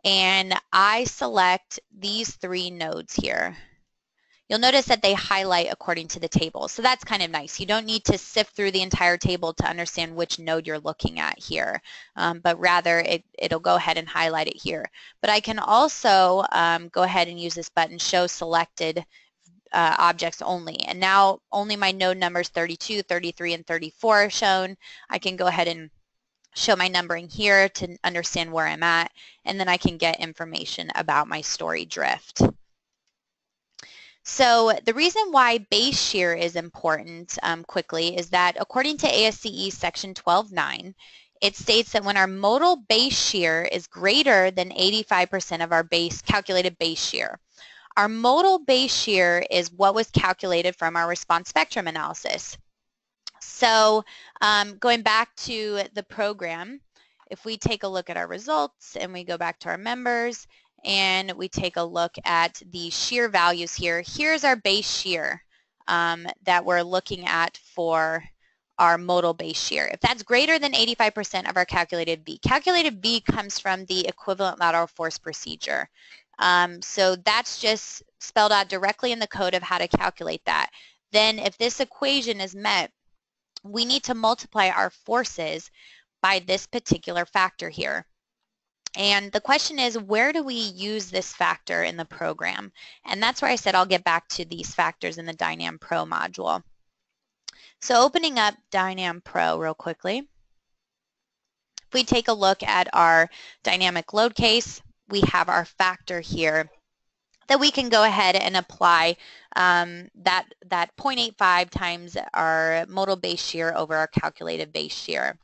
and I select these 3 nodes here, you'll notice that they highlight according to the table. So that's kind of nice. You don't need to sift through the entire table to understand which node you're looking at here, but rather it'll go ahead and highlight it here. But I can also go ahead and use this button, show selected objects only. And now only my node numbers 32, 33, and 34 are shown. I can go ahead and show my numbering here to understand where I'm at, and then I can get information about my story drift. So the reason why base shear is important quickly is that according to ASCE section 12.9, it states that when our modal base shear is greater than 85% of our calculated base shear. Our modal base shear is what was calculated from our response spectrum analysis. So going back to the program, if we take a look at our results and we go back to our members and we take a look at the shear values here, here's our base shear that we're looking at for our modal base shear. If that's greater than 85% of our calculated V comes from the equivalent lateral force procedure. So that's just spelled out directly in the code of how to calculate that. Then if this equation is met, we need to multiply our forces by this particular factor here. And the question is, where do we use this factor in the program? And that's where I said I'll get back to these factors in the DYNAM Pro module. So opening up DYNAM Pro real quickly, if we take a look at our dynamic load case, we have our factor here that we can go ahead and apply that 0.85 times our modal base shear over our calculated base shear.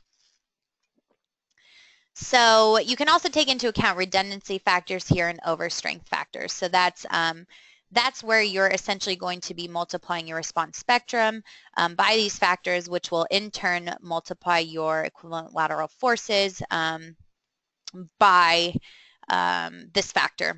So you can also take into account redundancy factors here and overstrength factors. So that's where you're essentially going to be multiplying your response spectrum by these factors, which will in turn multiply your equivalent lateral forces by this factor.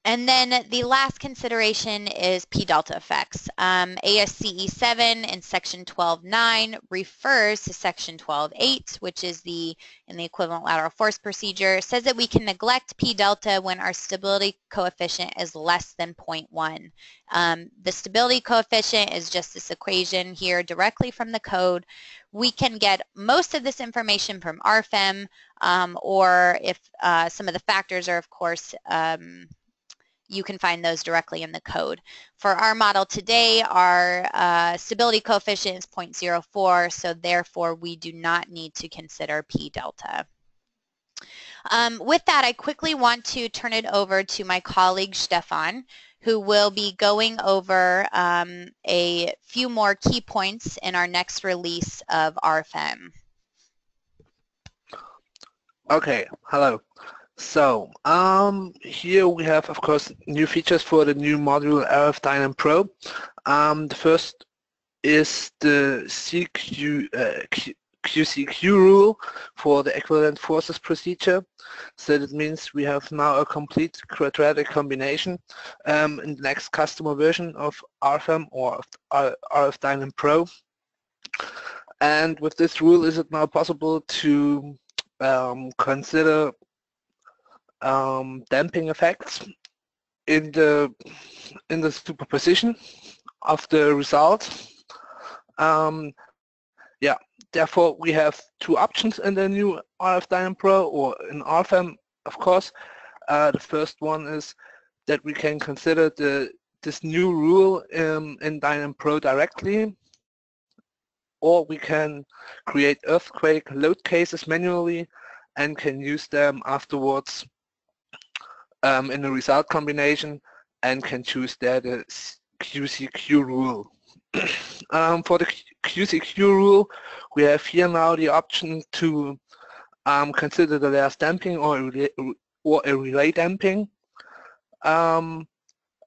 And then the last consideration is P-delta effects. ASCE 7 in section 12.9 refers to section 12.8, which is in the equivalent lateral force procedure, says that we can neglect P-delta when our stability coefficient is less than 0.1. The stability coefficient is just this equation here directly from the code. We can get most of this information from RFEM, or if some of the factors are, of course, you can find those directly in the code. For our model today, our stability coefficient is 0.04, so therefore we do not need to consider P-delta. With that, I quickly want to turn it over to my colleague Stefan, who will be going over a few more key points in our next release of RFEM. Okay, hello. So, here we have, of course, new features for the new module RF-DYNAM Pro. The first is the QCQ rule for the equivalent forces procedure. So that means we have now a complete quadratic combination in the next customer version of RFEM or RF-DYNAM Pro. And with this rule, is it now possible to consider damping effects in the superposition of the result. Yeah, therefore we have two options in the new RF-DYNAM Pro or in RFEM, of course. The first one is that we can consider this new rule in DYNAM Pro directly, or we can create earthquake load cases manually and can use them afterwards in the result combination and can choose there the QCQ rule. For the QCQ rule, we have here now the option to consider the layer damping or a relay damping, and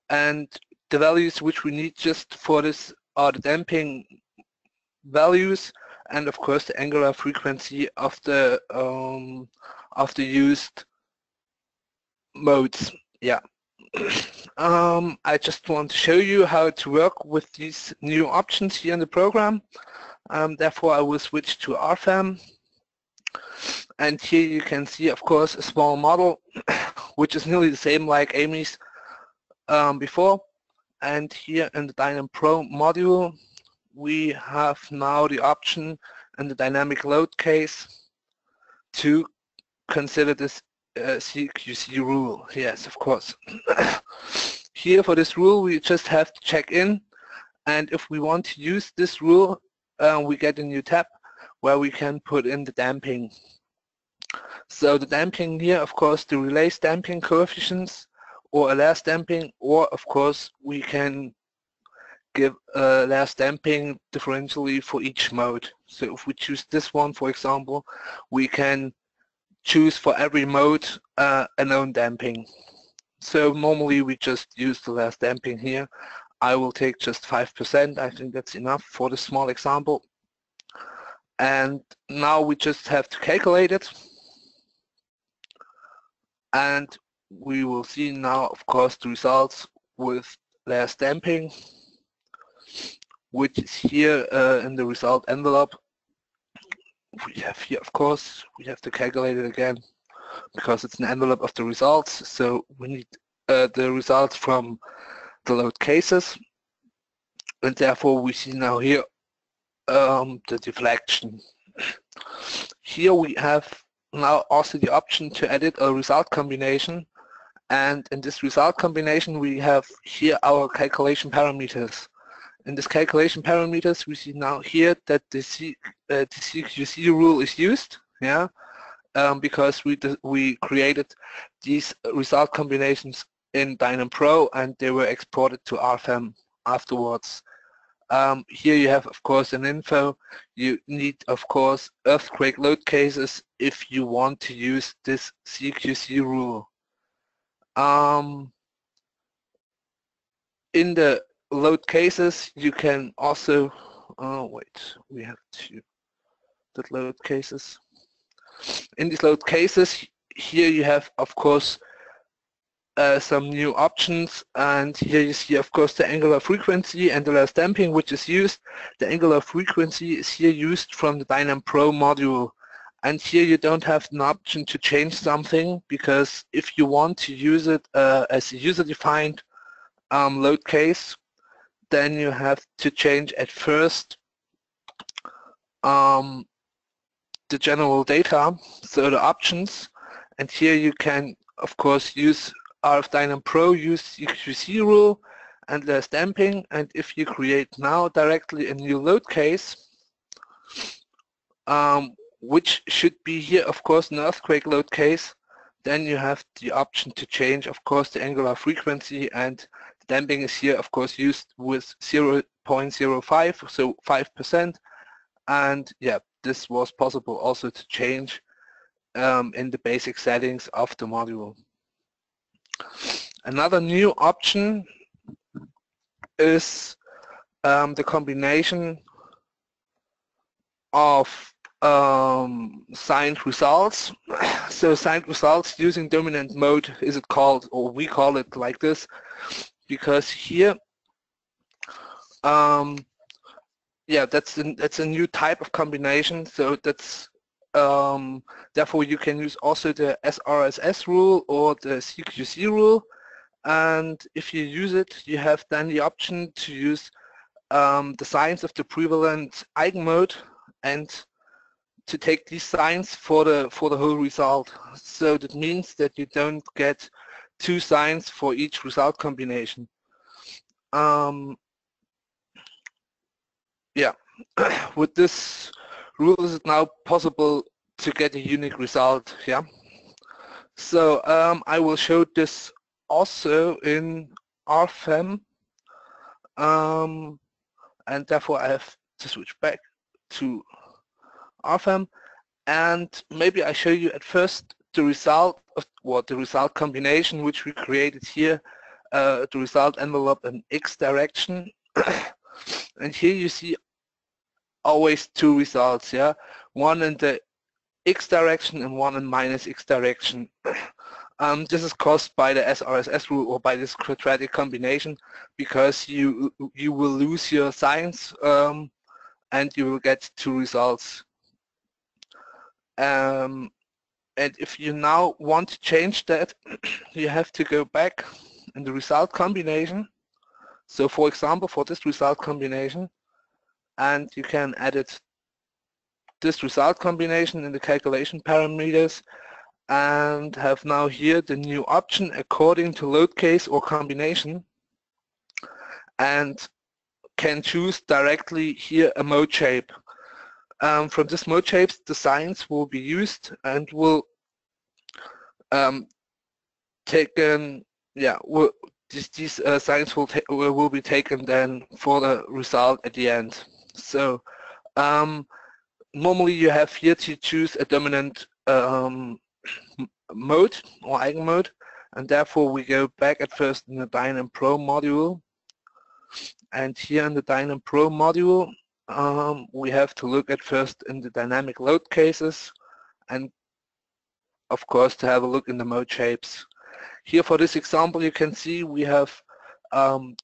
the values which we need just for this are the damping values and of course the angular frequency of the used modes. Yeah. I just want to show you how to work with these new options here in the program. Therefore I will switch to RFEM, and here you can see, of course, a small model which is nearly the same like Amy's before. And here in the DYNAM Pro module we have now the option in the dynamic load case to consider this CQC rule. Yes, of course. Here for this rule we just have to check in, and if we want to use this rule we get a new tab where we can put in the damping. So the damping here, of course, the relay damping coefficients or a layer damping, or of course we can give a layer damping differentially for each mode. So if we choose this one, for example, we can choose for every mode a known damping. So normally we just use the layer damping here. I will take just 5%. I think that's enough for the small example. And now we just have to calculate it. And we will see now, of course, the results with layer damping, which is here in the result envelope. We have here, of course, we have to calculate it again because it's an envelope of the results. So we need the results from the load cases, and therefore we see now here the deflection. Here we have now also the option to edit a result combination, and in this result combination we have here our calculation parameters. In this calculation parameters we see now here that the CQC rule is used, yeah, because we created these result combinations in DYNAM Pro and they were exported to RFEM afterwards. Here you have, of course, an info. You need, of course, earthquake load cases if you want to use this CQC rule. In the load cases you can also we have to the load cases. In these load cases here you have, of course, some new options, and here you see, of course, the angular frequency and the last damping which is used. The angular frequency is here used from the DYNAM Pro module, and here you don't have an option to change something, because if you want to use it as a user-defined load case, then you have to change at first the general data, so the options, and here you can of course use RF-DYNAM Pro, use EQC rule and less damping, and if you create now directly a new load case, which should be here of course an earthquake load case, then you have the option to change of course the angular frequency, and damping is here of course used with 0.05, so 5%, and yeah, this was possible also to change in the basic settings of the module. Another new option is the combination of signed results. So signed results using dominant mode is it called, or we call it like this, because here yeah, that's a new type of combination. So that's therefore you can use also the SRSS rule or the CQC rule, and if you use it, you have then the option to use the signs of the prevalent eigenmode and to take these signs for the whole result. So that means that you don't get two signs for each result combination. Yeah, with this rule is it now possible to get a unique result. Yeah, so I will show this also in RFEM, and therefore I have to switch back to RFEM, and maybe I show you at first the result of what the result combination which we created here, the result envelope in X direction. And here you see always two results, yeah, one in the X direction and one in minus X direction. This is caused by the SRSS rule or by this quadratic combination, because you will lose your signs and you will get two results. And if you now want to change that, you have to go back in the result combination. So for example, for this result combination, and you can edit this result combination in the calculation parameters and have now here the new option according to load case or combination, and can choose directly here a mode shape. From this mode shapes, the signs will be used and will taken, yeah, these signs will be taken then for the result at the end. So normally you have here to choose a dominant mode or eigenmode, and therefore we go back at first in the DYNAM Pro module, and here in the DYNAM Pro module we have to look at first in the dynamic load cases, and of course to have a look in the mode shapes. Here for this example you can see we have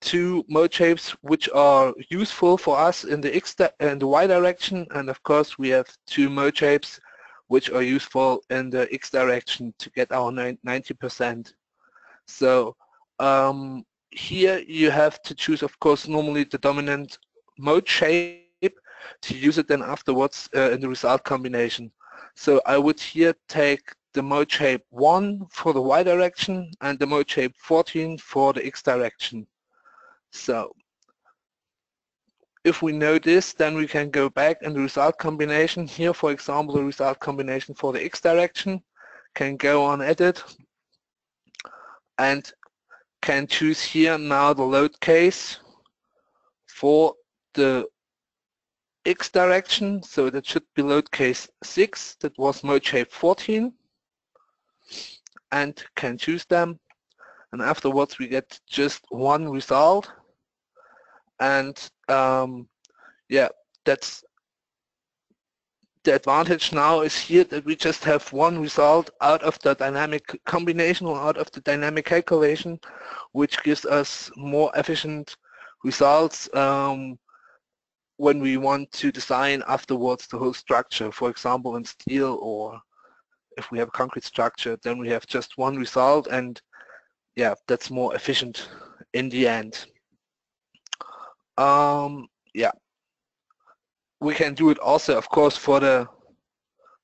two mode shapes which are useful for us in the X and the Y direction, and of course we have two mode shapes which are useful in the X direction to get our 90%. So here you have to choose of course normally the dominant mode shape to use it then afterwards in the result combination. So I would here take the mode shape 1 for the Y direction and the mode shape 14 for the X direction. So if we know this, then we can go back in the result combination. Here, for example, the result combination for the X direction, can go on edit and can choose here now the load case for the X direction. So that should be load case 6, that was mode shape 14, and can choose them, and afterwards we get just one result. And yeah, that's the advantage now is here that we just have one result out of the dynamic combination or out of the dynamic calculation, which gives us more efficient results when we want to design afterwards the whole structure. For example, in steel, or if we have a concrete structure, then we have just one result, and yeah, that's more efficient in the end. Yeah. We can do it also, of course, for the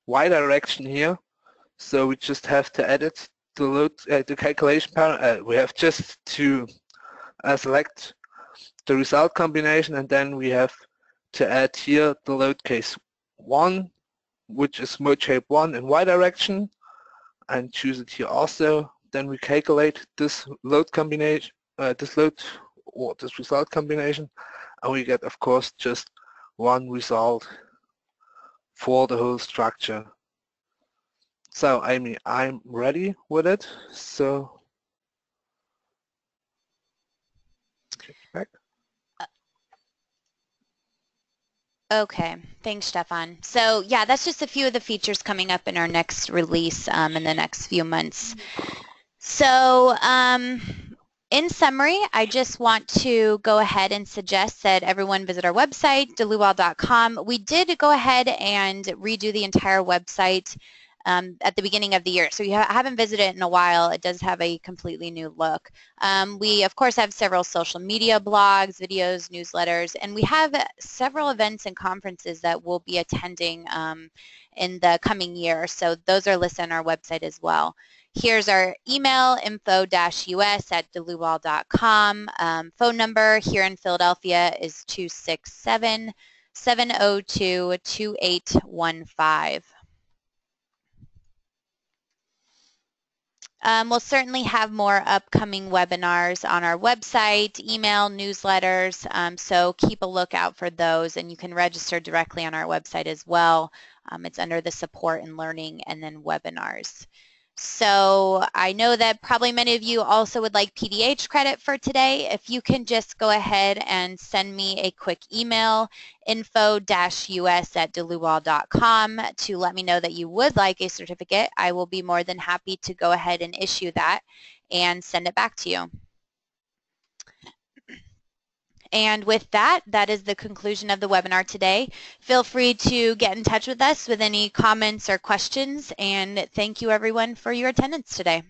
Y direction here. So we just have to edit the load, the calculation parameter. We have just to select the result combination, and then we have to add here the load case 1, which is mode shape 1 in Y direction, and choose it here also. Then we calculate this load combination, this result combination, and we get, of course, just one result for the whole structure. So Amy, I'm ready with it. So back. Okay, thanks, Stefan. So yeah, that's just a few of the features coming up in our next release in the next few months. So in summary, I just want to go ahead and suggest that everyone visit our website, dlubal.com. We did go ahead and redo the entire website at the beginning of the year. So if you haven't visited it in a while, it does have a completely new look. We, of course, have several social media blogs, videos, newsletters, and we have several events and conferences that we'll be attending in the coming year. So those are listed on our website as well. Here's our email, info-us@dlubal.com. Phone number here in Philadelphia is 267-702-2815. We'll certainly have more upcoming webinars on our website, email, newsletters, so keep a lookout for those, and you can register directly on our website as well. It's under the support and learning and then webinars. So I know that probably many of you also would like PDH credit for today. If you can just go ahead and send me a quick email, info-us@dlubal.com, to let me know that you would like a certificate. I will be more than happy to go ahead and issue that and send it back to you. And with that, that is the conclusion of the webinar today. Feel free to get in touch with us with any comments or questions, and thank you everyone for your attendance today.